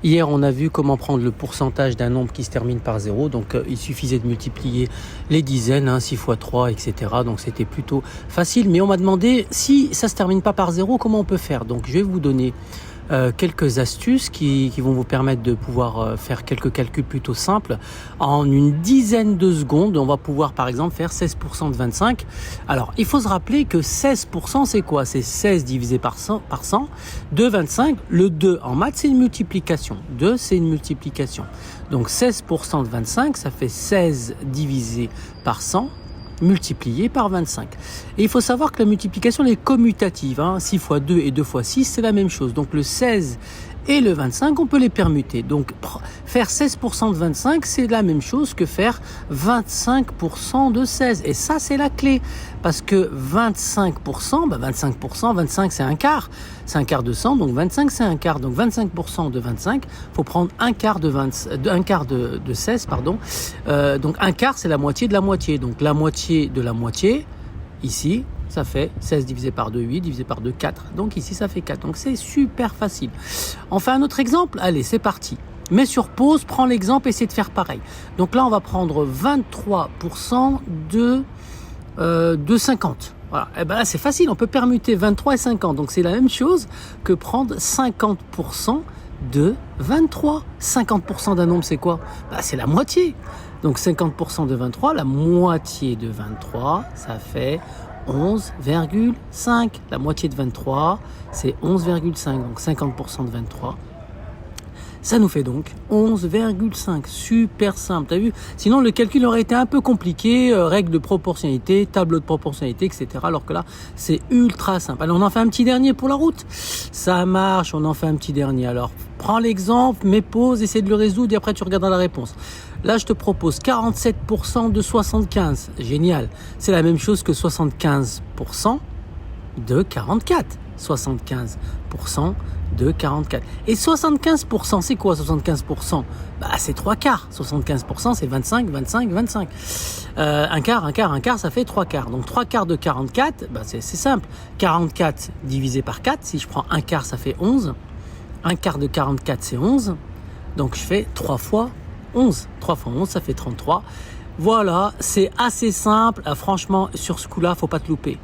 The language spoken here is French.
Hier, on a vu comment prendre le pourcentage d'un nombre qui se termine par 0. Donc, il suffisait de multiplier les dizaines, 6 fois 3, etc. Donc, c'était plutôt facile. Mais on m'a demandé, si ça se termine pas par 0, comment on peut faire? Donc, je vais vous donner quelques astuces qui vont vous permettre de pouvoir faire quelques calculs plutôt simples. En une dizaine de secondes, on va pouvoir par exemple faire 16% de 25. Alors, il faut se rappeler que 16%, c'est quoi? C'est 16 divisé par 100, de 25. Le 2 en maths, c'est une multiplication. 2, c'est une multiplication. Donc, 16% de 25, ça fait 16 divisé par 100. Multiplié par 25. Et il faut savoir que la multiplication elle est commutative. 6 fois 2 et 2 fois 6, c'est la même chose. Donc le 16 et le 25, on peut les permuter. Donc faire 16% de 25, c'est la même chose que faire 25% de 16. Et ça, c'est la clé. Parce que 25%, 25 c'est un quart. C'est un quart de 100, donc 25 c'est un quart. Donc 25% de 25, faut prendre un quart de 16, pardon. Donc un quart, c'est la moitié de la moitié. Donc la moitié de la moitié, ici, ça fait 16 divisé par 2, 8, divisé par 2, 4. Donc ici, ça fait 4. Donc c'est super facile. On fait un autre exemple? Allez, c'est parti. Mets sur pause, prends l'exemple, essaie de faire pareil. Donc là, on va prendre 23% de 50. Voilà. Et ben là, c'est facile. On peut permuter 23 et 50. Donc c'est la même chose que prendre 50% de 23. 50% d'un nombre, c'est quoi? C'est la moitié. Donc 50% de 23, la moitié de 23, ça fait 11,5. La moitié de 23, c'est 11,5. Donc 50% de 23. Ça nous fait donc 11,5. Super simple, t'as vu? Sinon, le calcul aurait été un peu compliqué, règle de proportionnalité, tableau de proportionnalité, etc. Alors que là, c'est ultra simple. Allez, on en fait un petit dernier pour la route. Ça marche, on en fait un petit dernier. Alors, prends l'exemple, mets pause, essaie de le résoudre et après tu regarderas la réponse. Là, je te propose 47% de 75. Génial. C'est la même chose que 75% de 44. 75% de 44. Et 75%, c'est quoi 75%? C'est 3 quarts. 75%, c'est 25, 25, 25. Un quart, ça fait 3 quarts. Donc 3 quarts de 44, c'est simple. 44 divisé par 4, si je prends un quart, ça fait 11. Un quart de 44, c'est 11. Donc je fais 3 fois 11. 3 fois 11, ça fait 33. Voilà, c'est assez simple. Franchement, sur ce coup-là, faut pas te louper.